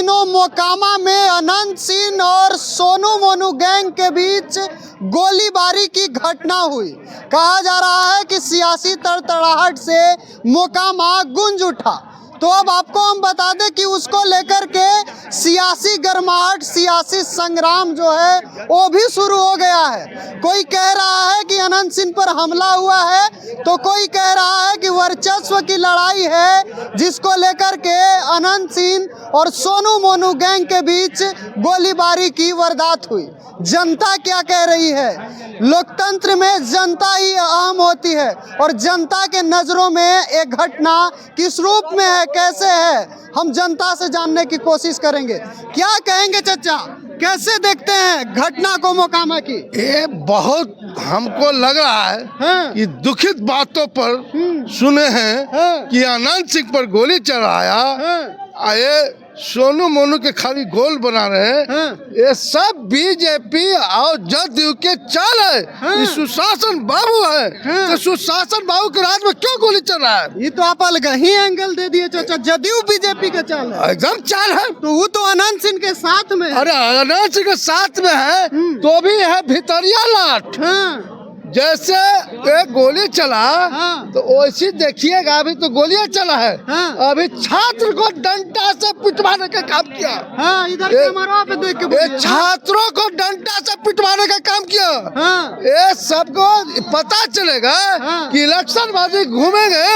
दिनों मोकामा में अनंत सिंह और सोनू मोनू गैंग के बीच गोलीबारी की घटना हुई। कहा जा रहा है कि सियासी तड़तड़ाहट से मोकामा गूंज उठा। तो अब आपको हम बता दें कि उसको लेकर के सियासी गर्माहट, सियासी संग्राम जो है वो भी शुरू हो गया है। कोई कह रहा है कि अनंत सिंह पर हमला हुआ है, तो कोई कह रहा है कि वर्चस्व की लड़ाई है जिसको लेकर के अनंत सिंह और सोनू मोनू गैंग के बीच गोलीबारी की वारदात हुई। जनता क्या कह रही है? लोकतंत्र में जनता ही अहम होती है और जनता के नज़रों में एक घटना किस रूप में है, कैसे है, हम जनता से जानने की कोशिश करेंगे। क्या कहेंगे चाचा, कैसे देखते हैं घटना को मोकामा की? ये बहुत हमको लग रहा है कि दुखित बातों पर सुने हैं कि अनंत सिंह पर गोली चलाया, आए सोनू मोनू के खाली गोल बना रहे हैं। ये सब बीजेपी और जदयू के चाल है। ये सुशासन बाबू है, तो सुशासन बाबू के राज में क्यों गोली चल रहा है? ये तो आप अलग ही एंगल दे दिए चाचा, जदयू बीजेपी का चाल है। एकदम चाल है। तो वो तो अनंत सिंह के साथ में है। अरे अनंत सिंह के साथ में है तो भी है भितरिया लाट। जैसे एक गोली चला तो वैसे देखिएगा, अभी तो गोलियां चला है। अभी छात्र को डंडा से पिटवाने का काम किया। इधर कैमरा पे देख के छात्रों को डंडा से पिटवाने का काम किया। ये सबको पता चलेगा कि इलेक्शन बाजी घूमेंगे,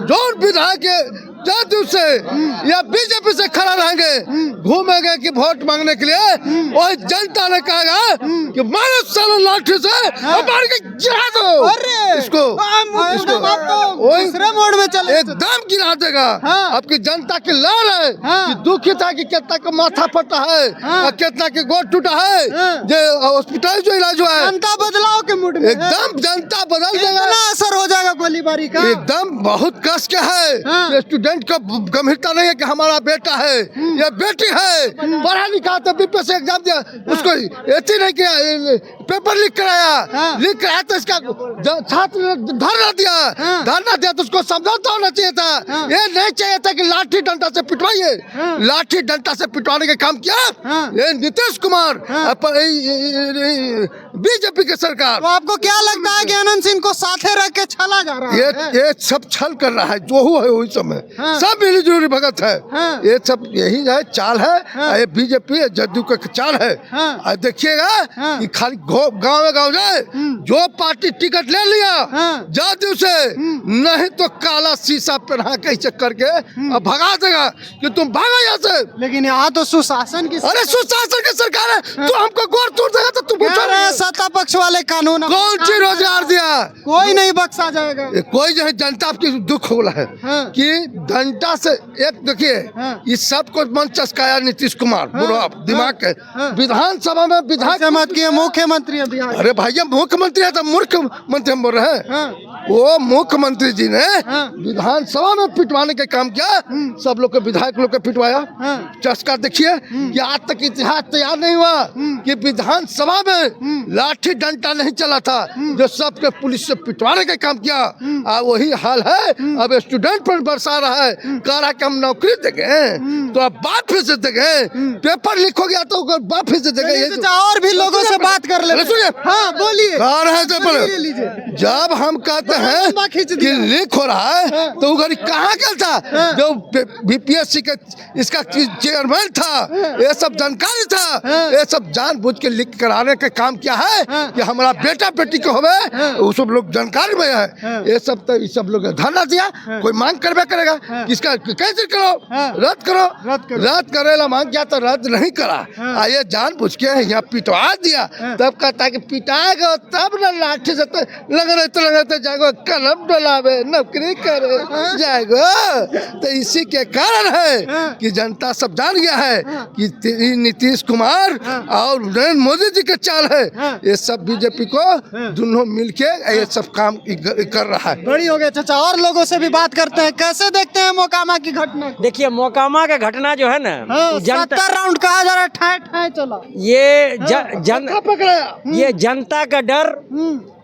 जो विधायक जदयू से या बीजेपी से खड़ा रहेंगे, घूमेंगे कि वोट मांगने के लिए, वही जनता ने कहेगा कि मारो सालो लाठी से मार के गिरा दो इसको दूसरे मोड़ में चले, एकदम गिरा देगा। आपकी जनता की लाल है कि दुखित है कि कितना का माथा फटा है और कितना के गोड़ टूटा है, जो हॉस्पिटल जो इलाज हुआ है। जनता बदलाव के मूड में एकदम जनता बदल देगा। असर हो जाएगा गोलीबारी का। एकदम बहुत कस के है। स्टूडेंट का गंभीरता नहीं है कि हमारा बेटा है या बेटी है, पढ़ा लिखा तो बीपीएससी एग्जाम दिया, उसको ऐसे नहीं किया, पेपर लीक कराया तो इसका छात्र ने धरना दिया तो उसको समझौता होना चाहिए था। ये नहीं चाहिए था कि लाठी डंडा से पिटवाइए। लाठी डंडा से पिटवाने का काम किया ये नीतीश कुमार, बीजेपी की सरकार। तो आपको क्या लगता है कि अनंत सिंह को साथे रख के छला जा रहा है? ये सब छल कर रहा है, जो हुआ है वही समय सब मिली जुली भगत है। ये सब यही है चाल है। ये बीजेपी जदयू का चाल है। देखिएगा कि खाली गाँव में गाँव जाए, जो पार्टी टिकट ले लिया जदयू से, नहीं तो काला शीशा पहना के चक्कर के अब भगा देगा कि तुम भागो यहाँ से। लेकिन यहाँ तो सुशासन की, अरे सुशासन की सरकार है, तो हमको गोर तोड़ देगा तो तुम सत्ता पक्ष वाले कानून कौन सी रोजगार दिया? कोई नहीं बख्शा जाएगा। कोई जो है जनता की दुख हो रहा है कि डंडा से एक देखिए ये सबको मन चस्काया नीतीश कुमार, बुरा दिमाग के विधानसभा में विधायक मत किए, मुख्यमंत्री है बिहार। अरे भैया मुख्यमंत्री है तो मुख्यमंत्री हम बोल रहे हैं। वो मुख्यमंत्री जी ने विधानसभा में पिटवाने का काम किया, सब लोग के विधायक लोग के पिटवाया। चस्का देखिए कि आज तक इतिहास तैयार नहीं हुआ कि विधानसभा में लाठी डंडा नहीं चला था, जो सबके पुलिस से पिटवाने का काम किया। वही हाल है, अब स्टूडेंट पर बरसा रहा है, कह रहा कि हम नौकरी देंगे तो अब बात फिर से देंगे, पेपर लीक हो गया तो बात फिर से देंगे। और भी लोगों से बात कर ले, हाँ बोलिए। कह रहे थे जब हम कहते हैं कि लीक हो रहा है तो वो कहाँ गया था जो बीपीएससी का इसका चेयरमैन था, ये सब जानकारी था। ये सब जानबूझ के लीक कराने का काम किया है कि हमारा बेटा बेटी को होवे, वो सब लोग जानकारी में है। ये सब लोग धरना दिया, कोई मांग करवे करेगा किसका कैसे करो, रद्द करेला मांग किया तो रद्द नहीं करा। ये जानबूझ के यहाँ पिटवा दिया, तब कहता है कि पिटाएगा तब न लाठी से लग रहे जाएगा कलम डलावे नौकरी करे जाएगा। तो इसी के कारण है कि जनता सब जान गया है कि नीतीश कुमार और नरेंद्र मोदी जी के चाल है। ये सब बीजेपी को दोनों मिलके ये सब काम कर रहा है। बड़ी हो गया चाचा, और लोगों से भी बात करते हैं। कैसे देखते हैं मोकामा की घटना? देखिए मोकामा का घटना जो है ना, 70 राउंड कहा जा रहा है, ठाए चला। ये जनता का डर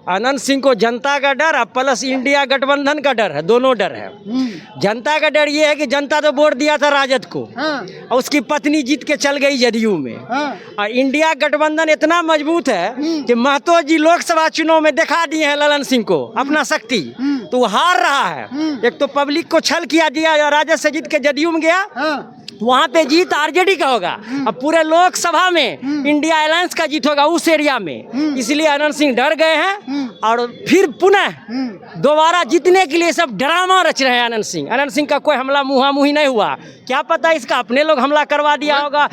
अनंत सिंह को जनता का डर और प्लस इंडिया गठबंधन का डर है, दोनों डर है। जनता का डर ये है कि जनता तो वोट दिया था राजद को और उसकी पत्नी जीत के चल गई जदयू में। और इंडिया गठबंधन इतना मजबूत है कि महतो जी लोकसभा चुनाव में दिखा दिए हैं ललन सिंह को अपना शक्ति, तो वो हार रहा है। एक तो पब्लिक को छल किया दिया, राजद से जीत के जदयू में गया, वहाँ पे जीत आरजेडी का होगा। अब पूरे लोकसभा में इंडिया अलायंस का जीत होगा उस एरिया में, इसलिए अनंत सिंह डर गए हैं और फिर पुनः दोबारा जीतने के लिए सब ड्रामा रच रहे हैं अनंत सिंह। अनंत सिंह का कोई हमला मुहामुही नहीं हुआ, क्या पता इसका अपने लोग हमला करवा दिया होगा,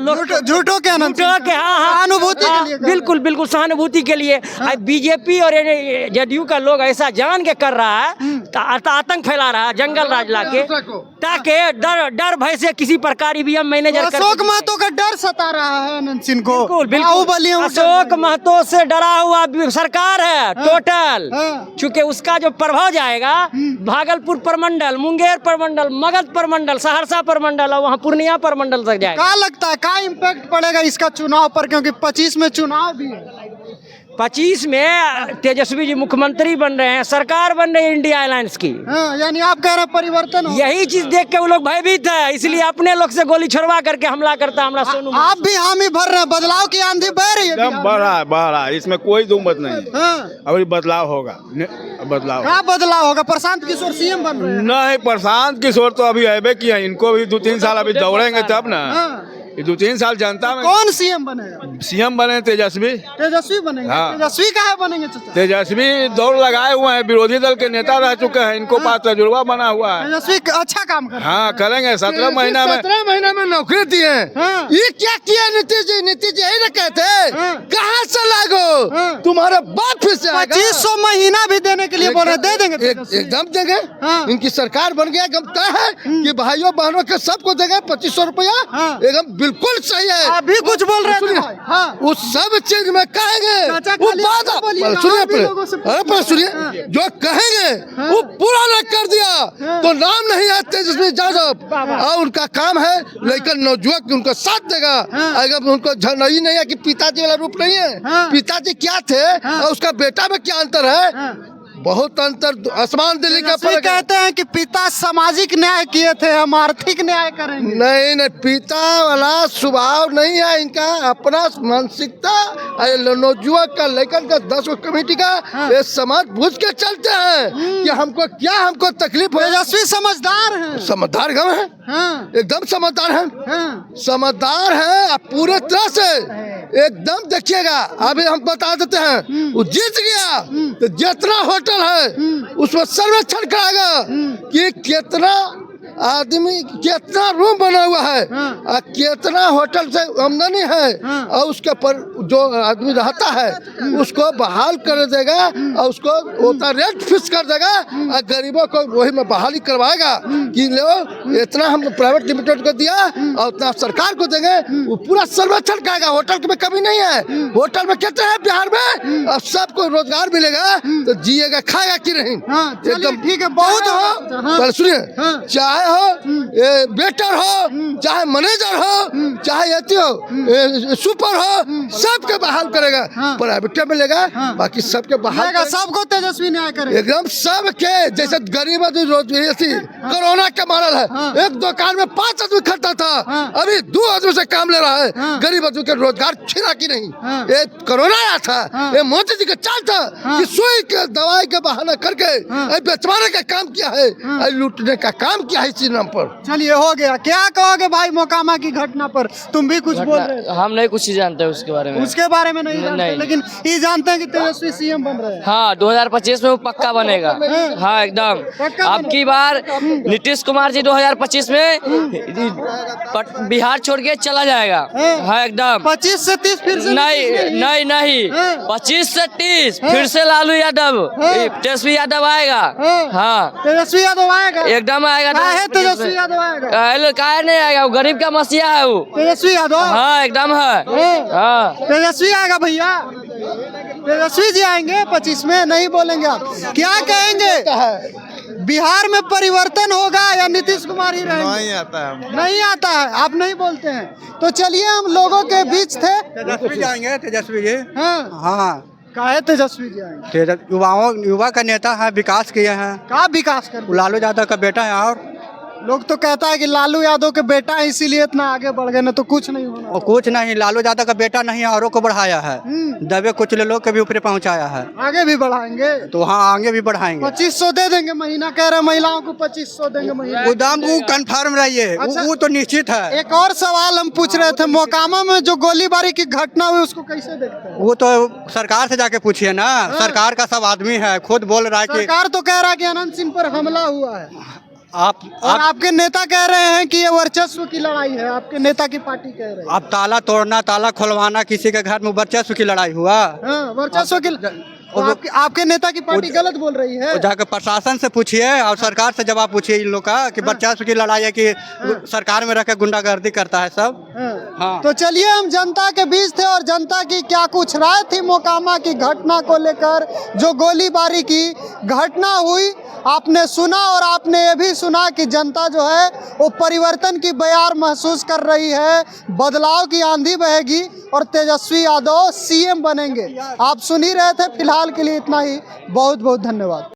लोग झूठों के अनंत झूठों के, हाँ सहानुभूति के लिए बिल्कुल बिल्कुल सहानुभूति के लिए। बीजेपी और जदयू का लोग ऐसा जान के कर रहा है, आतंक फैला रहा है जंगल राज ला के, ताकि डर भय से किसी प्रकार ईवीएम मैनेजर अशोक महतो का डर सता रहा है अनंत सिंह को। बिल्कुल अशोक महतो से डरा हुआ सरकार है टोटल, चूंकि उसका जो प्रभाव जाएगा भागलपुर प्रमंडल, मुंगेर प्रमंडल, मगध प्रमंडल, सहरसा प्रमंडल और वहाँ पूर्णिया प्रमंडल तक जाएगा। क्या लगता है क्या इम्पैक्ट पड़ेगा इसका चुनाव पर, क्योंकि 25 में चुनाव भी है। 25 में तेजस्वी जी मुख्यमंत्री बन रहे हैं, सरकार बन रही है इंडिया अलायंस की। यानी आप कह रहे हैं परिवर्तन हो। यही चीज देख के वो लोग भयभीत है, इसलिए अपने लोग से गोली छोड़वा करके हमला करता है। सोनू आप भी हामी भर रहे हैं, बदलाव की आंधी बह रही है। एकदम बढ़ रहा है, इसमें कोई दो मत नहीं। अभी बदलाव होगा, बदलाव क्या बदलाव होगा? प्रशांत किशोर सीएम बन रहे हैं। नहीं, प्रशांत किशोर तो अभी है किया, इनको भी 2-3 साल अभी दौड़ेंगे तब ना। 2-3 साल जनता में कौन सीएम बनेगा? सीएम बने तेजस्वी बनेंगे। हाँ। तेजस्वी कहाँ बनेंगे चाचा? तेजस्वी दौड़ लगाए हुए हैं, विरोधी दल के नेता रह चुके हैं, इनको पास तजुर्बा बना हुआ है। तेजस्वी अच्छा काम कर रहे हैं। हाँ करेंगे, 17 महीना में नौकरी दिए। ये क्या किया नीतीश जी? नीतीश जी यही ना कहते कहाँ से लागो तुम्हारे बाप फिर से 2500 महीना भी देने के लिए बोल रहे, दे देंगे एकदम देंगे। इनकी सरकार बन गया, एकदम तय है कि भाइयों बहनों के सबको देंगे 2500 रुपया, एकदम बिल्कुल सही है। अभी कुछ बोल रहे हैं। उस सब चीज में कहेंगे, वो बात सुनिए सुनिए, जो कहेंगे वो पूरा न कर दिया तो नाम नहीं है तेजस्वी यादव। और उनका काम है लेकिन नौजुवक उनको साथ देगा। अगर उनको नहीं है कि पिताजी वाला रूप नहीं है, पिताजी क्या थे और उसका बेटा में क्या अंतर है, बहुत अंतर, आसमान दिल्ली का फर्क। कहते हैं कि पिता सामाजिक न्याय किए थे, हम आर्थिक न्याय करेंगे। नहीं, पिता वाला स्वभाव नहीं है इनका, अपना मानसिकता नौजुवक का लेकर का 10 कमेटी का ये समझ बुझ के चलते हैं कि हमको तकलीफ हो। तेजस्वी समझदार है, समझदार गम है, एकदम समझदार है, समझदार है पूरे तरह से एकदम। देखिएगा अभी हम बता देते हैं, वो जीत गया तो जितना होटल है उसमें सर्वेक्षण कराएगा कि कितना आदमी, कितना रूम बना हुआ है और कितना होटल से आमदनी है, और उसके पर जो आदमी रहता है उसको बहाल कर देगा और उसको उतना रेट फिक्स कर देगा और गरीबों को वही में बहाली करवाएगा कि लो इतना हम प्राइवेट लिमिटेड को दिया और उतना सरकार को देंगे। वो पूरा सर्वेक्षण करेगा। होटल में कमी नहीं है, होटल में कितने हैं बिहार में, और सबको रोजगार मिलेगा तो जिएगा खाएगा कि नहीं। एकदम ठीक है, बहुत हो। सुनिए, चाहे हो वेटर हो, चाहे मैनेजर हो, चाहे हो सुपर हो, सबके बहाल करेगा। प्राइवेट में लेगा, बाकी सबके बहाल, सबको तेजस्वी न्याय करेगा एकदम सबके। जैसे गरीब आदमी कोरोना के मारल है, एक दुकान में 5 आदमी खड़ा था, अभी 2 आदमी से काम ले रहा है। गरीब आदमी के रोजगार छिड़ा कि नहीं? ये कोरोना आया था, ये मोदी जी का चाल था कि सुई के दवाई के बहाना करके बेचवाने का काम किया है, लूटने का काम किया है इसी नाम पर। चलिए हो गया। क्या कहोगे भाई मोकामा की घटना पर? तुम भी कुछ बोल रहे? हम नहीं कुछ जानते उसके बारे में। उसके बारे में नहीं जानते, लेकिन ये जानते हैं कि तेजस्वी सीएम बन रहे हैं। हाँ 2025 में वो पक्का बनेगा। हाँ एकदम। अब की बार नीतीश कुमार जी 2025 में बिहार छोड़ के चला जाएगा। हाँ एकदम। 25 से 30 फिर से नहीं 25 से 30 फिर से लालू यादव, तेजस्वी यादव आएगा। हाँ तेजस्वी यादव आएगा, एकदम आएगा। तेजस्वी यादव आएगा, काहे नहीं आएगा? वो गरीब का मसीहा है वो। तेजस्वी यादव। हाँ एकदम है। हाँ तेजस्वी आएगा भैया, तेजस्वी जी आएंगे 25 में। नहीं बोलेंगे आप? क्या कहेंगे? बिहार में परिवर्तन होगा या नीतीश कुमार ही रहेंगे? नहीं आता है, नहीं आता है, आप नहीं बोलते हैं। तो चलिए हम लोगों के बीच थे। तेजस्वी जाएंगे, तेजस्वी जी। हाँ, काहे तेजस्वी जी आएंगे? युवा का नेता है, विकास किए हैं। का विकास कर? लालू यादव का बेटा है। और लोग तो कहता है कि लालू यादव के बेटा है इसीलिए इतना आगे बढ़ गए, ना तो कुछ नहीं होना। और कुछ नहीं, लालू यादव का बेटा नहीं है, औरों को बढ़ाया है। दबे कुचले लोग के भी ऊपर पहुंचाया है। आगे भी बढ़ाएंगे तो हाँ, आगे भी बढ़ाएंगे। 2500 दे देंगे महीना, कह रहे महिलाओं को 2500 देंगे महीना। वो दाम वो कंफर्म रहिए। अच्छा। वो तो निश्चित है। एक और सवाल हम पूछ रहे थे, मोकामा में जो गोलीबारी की घटना हुई उसको कैसे देखते हैं? वो तो सरकार से जाके पूछिए ना। सरकार का सब आदमी है, खुद बोल रहा है कि सरकार तो कह रहा है कि अनंत सिंह पर हमला हुआ है, आप आपके नेता कह रहे हैं कि ये वर्चस्व की लड़ाई है। आपके नेता की पार्टी कह रहे हैं। आप ताला तोड़ना, ताला खुलवाना, किसी के घर में वर्चस्व की लड़ाई हुआ। हाँ, वर्चस्व की तो आपके नेता की पार्टी गलत बोल रही है। तो जाकर प्रशासन से पूछिए और सरकार से जवाब पूछिए इन लोग का कि वर्चस्व की लड़ाई है कि सरकार में रह गुंडागर्दी करता है सब। हाँ। तो चलिए, हम जनता के बीच थे और जनता की क्या कुछ राय थी मोकामा की घटना को लेकर, जो गोलीबारी की घटना हुई आपने सुना। और आपने ये भी सुना कि जनता जो है वो परिवर्तन की बयार महसूस कर रही है, बदलाव की आंधी बहेगी और तेजस्वी यादव सीएम बनेंगे। आप सुन ही रहे थे। फिलहाल के लिए इतना ही, बहुत बहुत धन्यवाद।